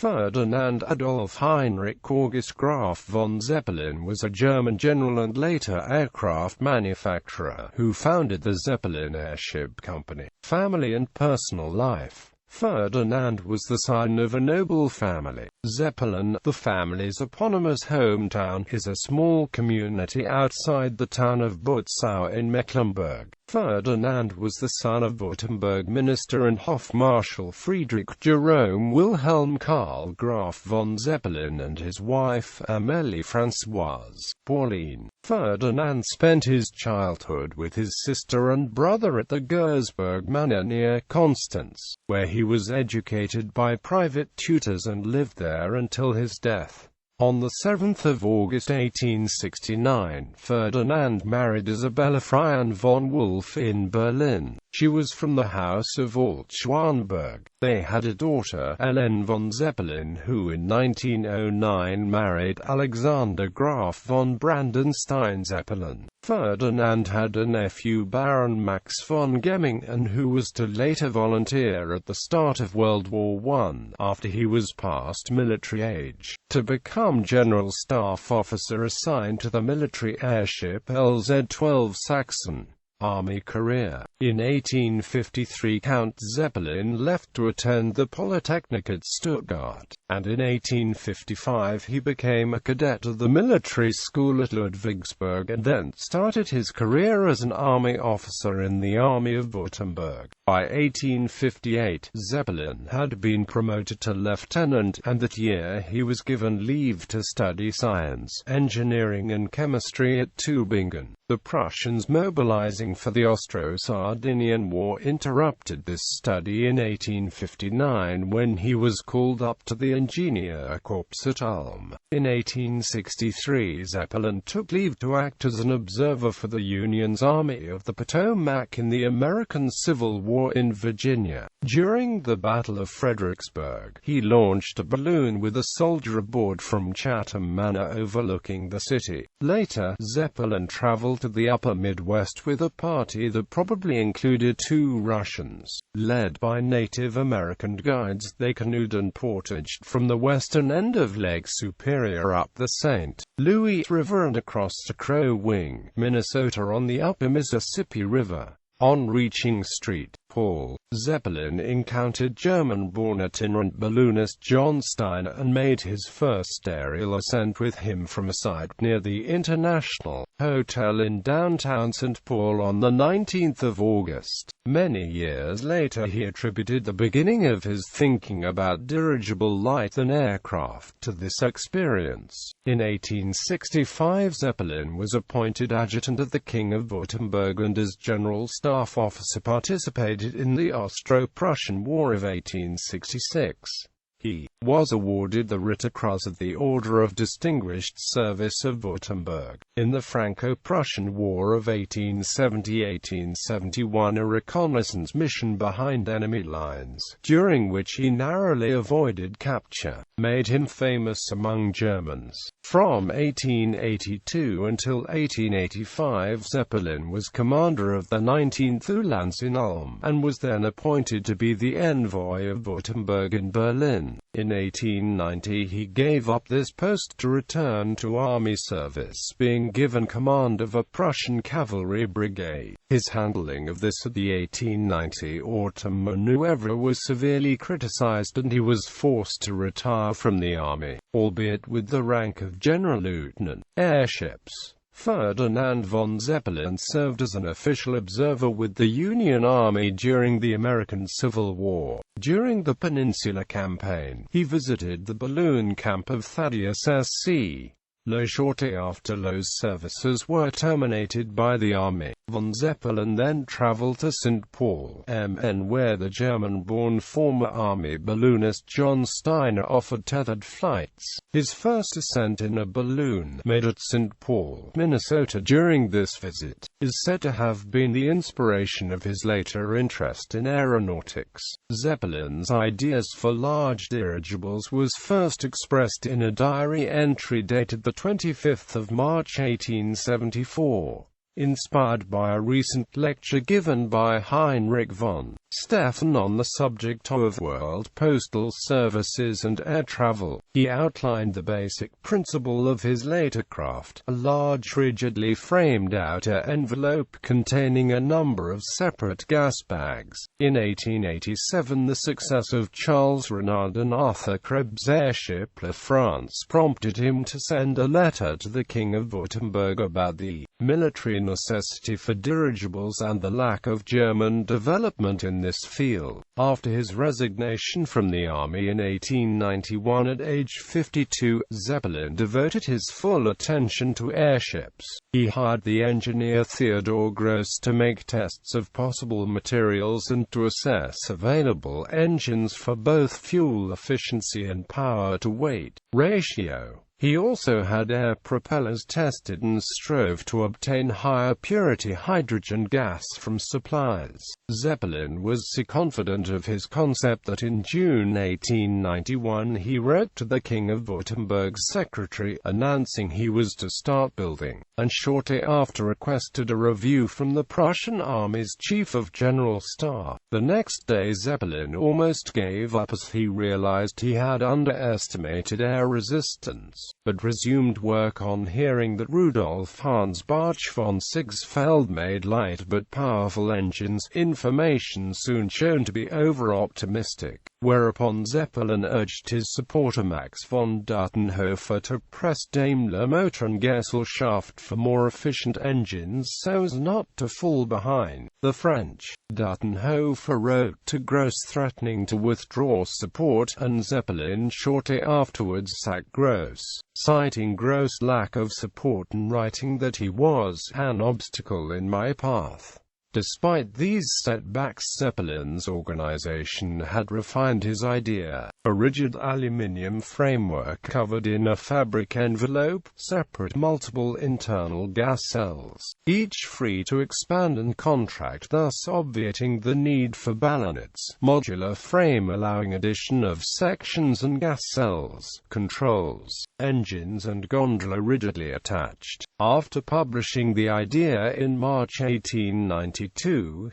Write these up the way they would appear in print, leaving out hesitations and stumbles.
Ferdinand Adolf Heinrich August Graf von Zeppelin was a German general and later aircraft manufacturer, who founded the Zeppelin Airship Company. Family and personal life. Ferdinand was the son of a noble family. Zeppelin, the family's eponymous hometown, is a small community outside the town of Butzau in Mecklenburg. Ferdinand was the son of Württemberg minister and Hofmarschall Friedrich Jerome Wilhelm Karl Graf von Zeppelin and his wife, Amélie Françoise Pauline. Ferdinand spent his childhood with his sister and brother at the Gersberg Manor near Constance, where he was educated by private tutors and lived there until his death. On the 7th of August 1869, Ferdinand married Isabella Frian von Wolff in Berlin. She was from the House of Alt-Schwanberg. They had a daughter, Ellen von Zeppelin, who in 1909 married Alexander Graf von Brandenstein-Zeppelin. Ferdinand had a nephew, Baron Max von Gemmingen, who was to later volunteer at the start of World War I, after he was past military age, to become General Staff Officer assigned to the military airship LZ-12 Saxon. Army career. In 1853 Count Zeppelin left to attend the Polytechnic at Stuttgart, and in 1855 he became a cadet of the military school at Ludwigsburg and then started his career as an army officer in the Army of Württemberg. By 1858, Zeppelin had been promoted to lieutenant, and that year he was given leave to study science, engineering and chemistry at Tübingen. The Prussians mobilizing for the Austro-Sardinian War interrupted this study in 1859 when he was called up to the Engineer Corps at Ulm. In 1863 Zeppelin took leave to act as an observer for the Union's Army of the Potomac in the American Civil War in Virginia. During the Battle of Fredericksburg, he launched a balloon with a soldier aboard from Chatham Manor overlooking the city. Later, Zeppelin traveled to the upper Midwest with a party that probably included 2 Russians. Led by Native American guides, they canoed and portaged from the western end of Lake Superior up the St. Louis River and across to Crow Wing, Minnesota on the upper Mississippi River. On reaching St. Paul, Zeppelin encountered German-born itinerant balloonist John Steiner and made his first aerial ascent with him from a site near the International Hotel in downtown St. Paul on the 19th of August. Many years later he attributed the beginning of his thinking about dirigible light and aircraft to this experience. In 1865 Zeppelin was appointed adjutant of the King of Württemberg and as General Staff Officer participated in the Austro-Prussian War of 1866. He was awarded the Ritterkreuz of the Order of Distinguished Service of Württemberg. In the Franco-Prussian War of 1870-1871, a reconnaissance mission behind enemy lines, during which he narrowly avoided capture, made him famous among Germans. From 1882 until 1885 Zeppelin was commander of the 19th Uhlans in Ulm, and was then appointed to be the envoy of Württemberg in Berlin. In 1890 he gave up this post to return to army service, being given command of a Prussian cavalry brigade. His handling of this at the 1890 autumn maneuver was severely criticized and he was forced to retire from the army, albeit with the rank of general lieutenant. Airships. Ferdinand von Zeppelin served as an official observer with the Union Army during the American Civil War. During the Peninsula Campaign, he visited the balloon camp of Thaddeus S.C. Lowe shortly after Lowe's services were terminated by the Army. Von Zeppelin then traveled to St. Paul, MN, where the German-born former Army balloonist John Steiner offered tethered flights. His first ascent in a balloon, made at St. Paul, Minnesota during this visit, is said to have been the inspiration of his later interest in aeronautics. Zeppelin's ideas for large dirigibles was first expressed in a diary entry dated the 25th of March 1874. inspired by a recent lecture given by Heinrich von Zeppelin on the subject of world postal services and air travel. He outlined the basic principle of his later craft, a large rigidly framed outer envelope containing a number of separate gas bags. In 1887, the success of Charles Renard and Arthur Krebs' Airship La France prompted him to send a letter to the King of Württemberg about the military necessity for dirigibles and the lack of German development in this field. After his resignation from the army in 1891 at age 52, Zeppelin devoted his full attention to airships. He hired the engineer Theodor Gross to make tests of possible materials and to assess available engines for both fuel efficiency and power-to-weight ratio. He also had air propellers tested and strove to obtain higher purity hydrogen gas from suppliers. Zeppelin was so confident of his concept that in June 1891 he wrote to the King of Württemberg's secretary, announcing he was to start building, and shortly after requested a review from the Prussian Army's Chief of General Staff. The next day Zeppelin almost gave up as he realized he had underestimated air resistance, but resumed work on hearing that Rudolf Hans Bach von Sigsfeld made light but powerful engines, information soon shown to be over-optimistic, whereupon Zeppelin urged his supporter Max von Duttenhofer to press Daimler Motor and Gesellschaft for more efficient engines so as not to fall behind the French. Duttenhofer wrote to Gross threatening to withdraw support, and Zeppelin shortly afterwards sacked Gross, citing Gross' lack of support and writing that he was an obstacle in my path. Despite these setbacks, Zeppelin's organization had refined his idea, a rigid aluminium framework covered in a fabric envelope, separate multiple internal gas cells, each free to expand and contract, thus obviating the need for ballonets, modular frame allowing addition of sections and gas cells, controls, engines and gondola rigidly attached. After publishing the idea in March 1892,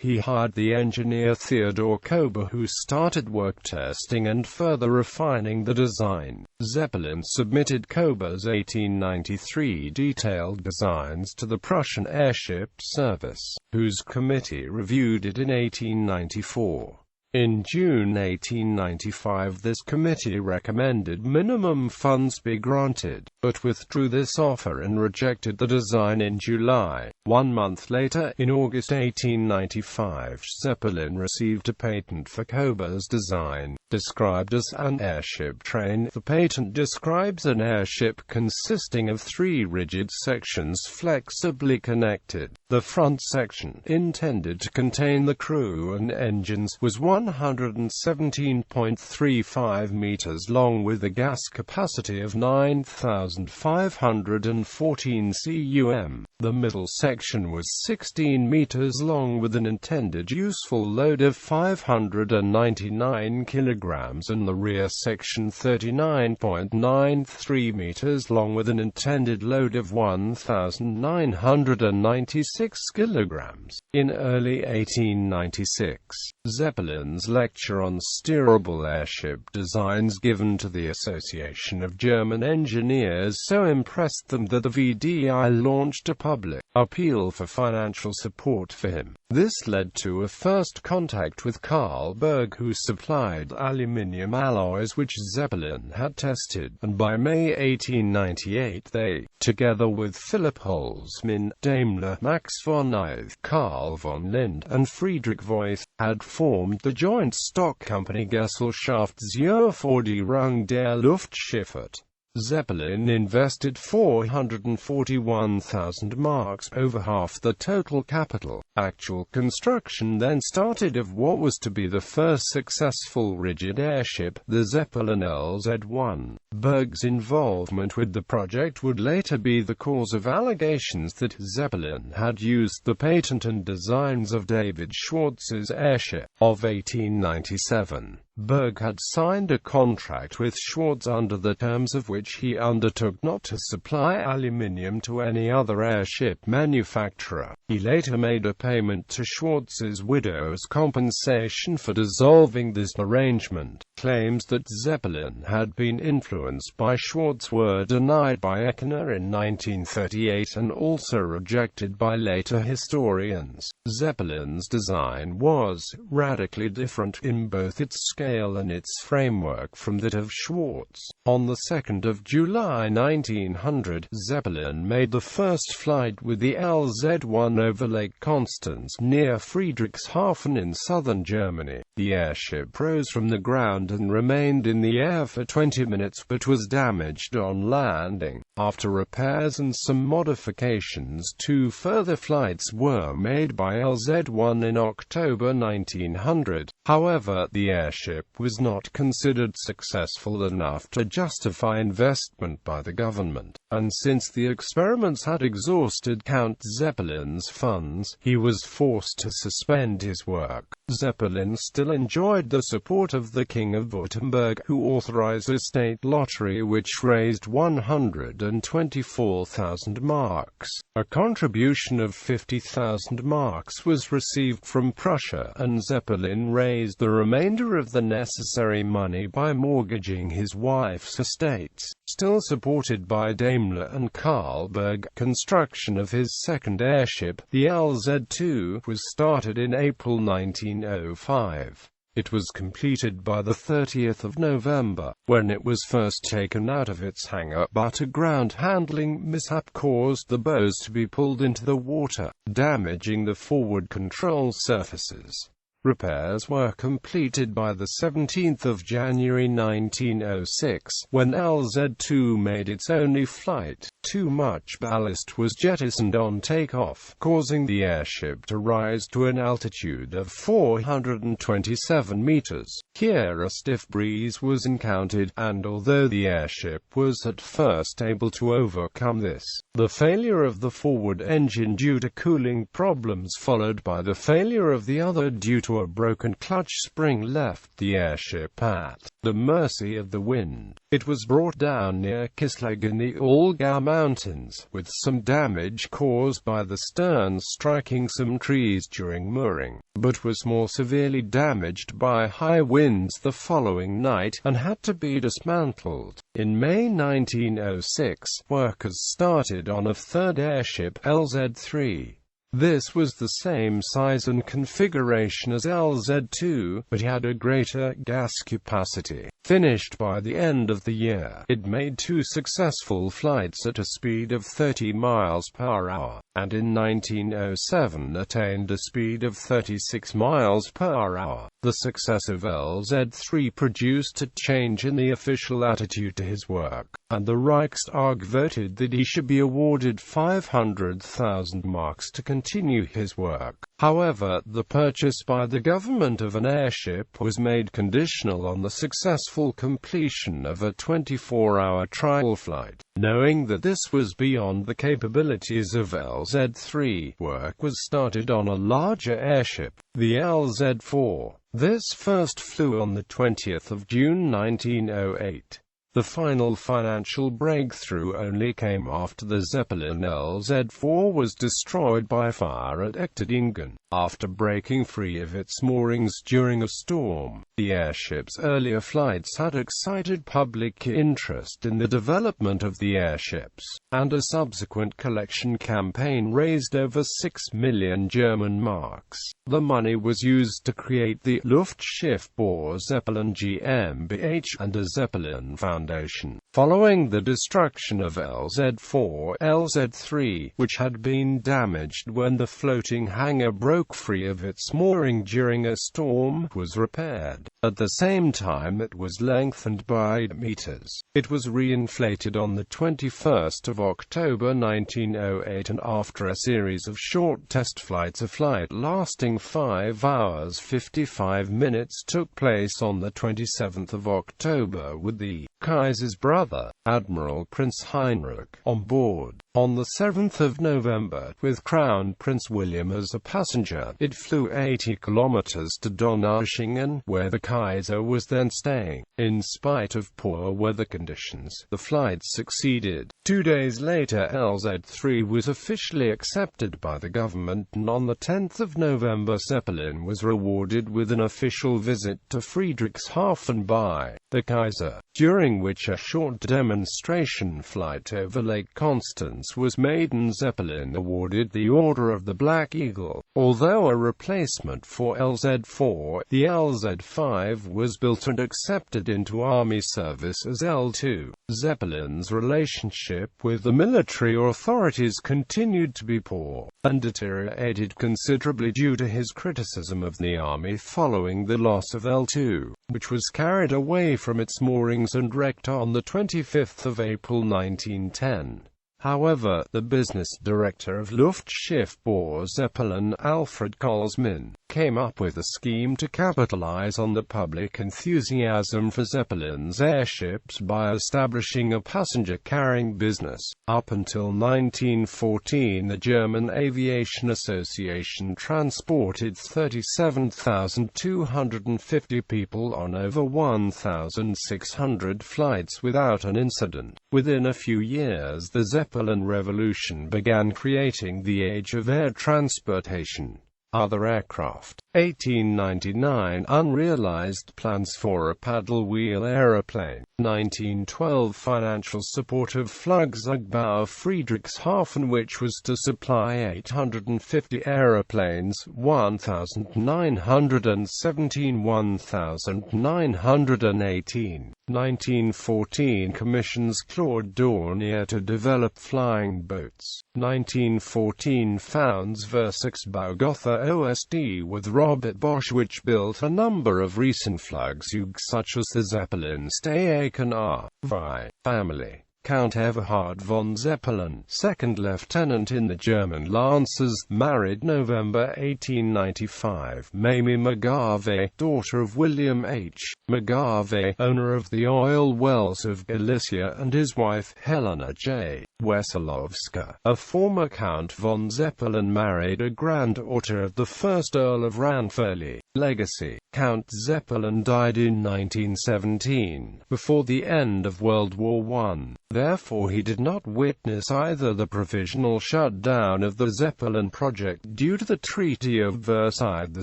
he hired the engineer Theodor Kober, who started work testing and further refining the design. Zeppelin submitted Kober's 1893 detailed designs to the Prussian Airship Service, whose committee reviewed it in 1894. In June 1895 this committee recommended minimum funds be granted, but withdrew this offer and rejected the design in July. 1 month later, in August 1895, Zeppelin received a patent for Kober's design, described as an airship train. The patent describes an airship consisting of 3 rigid sections flexibly connected. The front section, intended to contain the crew and engines, was 117.35 meters long with a gas capacity of 9,514 cum. The middle section was 16 meters long with an intended useful load of 599 kilograms, and the rear section 39.93 meters long with an intended load of 1,996 kilograms. In early 1896, Zeppelin's lecture on steerable airship designs given to the Association of German Engineers so impressed them that the VDI launched a public appeal for financial support for him. This led to a first contact with Carl Berg, who supplied aluminium alloys which Zeppelin had tested, and by May 1898 they, together with Philipp Holzmann, Daimler, Max von Eyth, Carl von Lind, and Friedrich Voith, had formed the joint stock company Gesellschaft zur Förderung der Luftschifffahrt. Zeppelin invested 441,000 marks, over half the total capital. Actual construction then started of what was to be the first successful rigid airship, the Zeppelin LZ-1. Berg's involvement with the project would later be the cause of allegations that Zeppelin had used the patent and designs of David Schwartz's airship of 1897. Berg had signed a contract with Schwarz under the terms of which he undertook not to supply aluminium to any other airship manufacturer. He later made a payment to Schwarz's widow as compensation for dissolving this arrangement. Claims that Zeppelin had been influenced by Schwarz were denied by Echner in 1938 and also rejected by later historians. Zeppelin's design was radically different in both its scale and its framework from that of Schwarz. On the 2nd of July 1900, Zeppelin made the first flight with the LZ-1 over Lake Constance near Friedrichshafen in southern Germany. The airship rose from the ground and remained in the air for 20 minutes but was damaged on landing. After repairs and some modifications, 2 further flights were made by LZ-1 in October 1900. However, the airship was not considered successful enough to justify investment by the government, and since the experiments had exhausted Count Zeppelin's funds, he was forced to suspend his work. Zeppelin still enjoyed the support of the King of Württemberg, who authorized a state lottery which raised 124,000 marks. A contribution of 50,000 marks was received from Prussia, and Zeppelin raised the remainder of the necessary money by mortgaging his wife's estates. Still supported by Daimler and Carlsberg, construction of his second airship, the LZ-2, was started in April 1905. It was completed by the 30th of November, when it was first taken out of its hangar, but a ground handling mishap caused the bows to be pulled into the water, damaging the forward control surfaces. Repairs were completed by the 17th of January 1906, when LZ-2 made its only flight. Too much ballast was jettisoned on takeoff, causing the airship to rise to an altitude of 427 meters. Here a stiff breeze was encountered, and although the airship was at first able to overcome this, the failure of the forward engine due to cooling problems followed by the failure of the other due to a broken clutch spring left the airship at the mercy of the wind. It was brought down near Kisleg in the Allgäu Mountains, with some damage caused by the stern striking some trees during mooring, but was more severely damaged by high winds the following night, and had to be dismantled. In May 1906, workers started on a third airship, LZ-3. This was the same size and configuration as LZ-2, but had a greater gas capacity. Finished by the end of the year, it made 2 successful flights at a speed of 30 miles per hour, and in 1907 attained a speed of 36 miles per hour. The success of LZ-3 produced a change in the official attitude to his work, and the Reichstag voted that he should be awarded 500,000 marks to continue his work. However, the purchase by the government of an airship was made conditional on the successful completion of a 24-hour trial flight. Knowing that this was beyond the capabilities of LZ-3, work was started on a larger airship, the LZ-4. This first flew on the 20th of June 1908. The final financial breakthrough only came after the Zeppelin LZ-4 was destroyed by fire at Echterdingen. After breaking free of its moorings during a storm, the airship's earlier flights had excited public interest in the development of the airships, and a subsequent collection campaign raised over 6 million German marks. The money was used to create the Luftschiffbau Zeppelin GmbH and a Zeppelin Foundation. Following the destruction of LZ-4, LZ-3, which had been damaged when the floating hangar broke free of its mooring during a storm, was repaired. At the same time it was lengthened by 8 meters. It was reinflated on the 21st of October 1908, and after a series of short test flights, a flight lasting 5 hours 55 minutes took place on the 27th of October with the Kaiser's brother, Admiral Prince Heinrich, on board. On the 7th of November, with Crown Prince William as a passenger, it flew 80 kilometers to Donaueschingen, where the Kaiser was then staying. In spite of poor weather conditions, the flight succeeded. 2 days later, LZ-3 was officially accepted by the government, and on the 10th of November Zeppelin was rewarded with an official visit to Friedrichshafen by the Kaiser, during which a short demonstration flight over Lake Constance was made and Zeppelin awarded the Order of the Black Eagle. Although a replacement for LZ-4, the LZ-5 was built and accepted into Army service as L-2. Zeppelin's relationship with the military authorities continued to be poor, and deteriorated considerably due to his criticism of the Army following the loss of L-2, which was carried away from its moorings and wrecked on the 25th of April 1910. However, the business director of Luftschiffbau Zeppelin, Alfred Kolsman, came up with a scheme to capitalize on the public enthusiasm for Zeppelin's airships by establishing a passenger-carrying business. Up until 1914, the German Aviation Association transported 37,250 people on over 1,600 flights without an incident. Within a few years, the Zeppelin Revolution began creating the age of air transportation. Other aircraft. 1899 – Unrealized plans for a paddle-wheel aeroplane. 1912 – Financial support of Flugzeugbau Friedrichshafen, which was to supply 850 aeroplanes, 1,917 1,918. 1914 – Commissions Claude Dornier to develop flying boats. 1914 – founds Versuchsbau Gotha OSD with Robert Bosch, which built a number of recent Flugzeuge such as the Zeppelin Staaken R.V. family. Count Everhard von Zeppelin, second lieutenant in the German Lancers, married November 1895. Mamie Magave, daughter of William H. Magave, owner of the oil wells of Galicia, and his wife, Helena J. Wesolowska. A former Count von Zeppelin married a granddaughter of the first Earl of Ranfurly. Legacy. Count Zeppelin died in 1917, before the end of World War I. Therefore he did not witness either the provisional shutdown of the Zeppelin project due to the Treaty of Versailles, the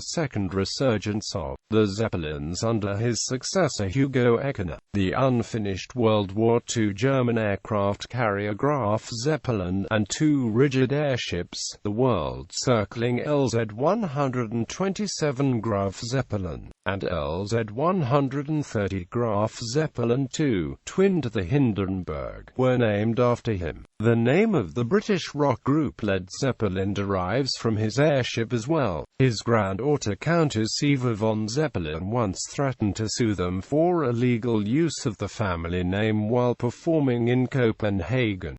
second resurgence of the Zeppelins under his successor Hugo Eckener, the unfinished World War II German aircraft carrier Graf Zeppelin, and two rigid airships, the world-circling LZ-127 Graf Zeppelin, and LZ-130 Graf Zeppelin II, twinned the Hindenburg, were named after him. The name of the British rock group Led Zeppelin derives from his airship as well. His granddaughter Countess Eva von Zeppelin once threatened to sue them for illegal use of the family name while performing in Copenhagen.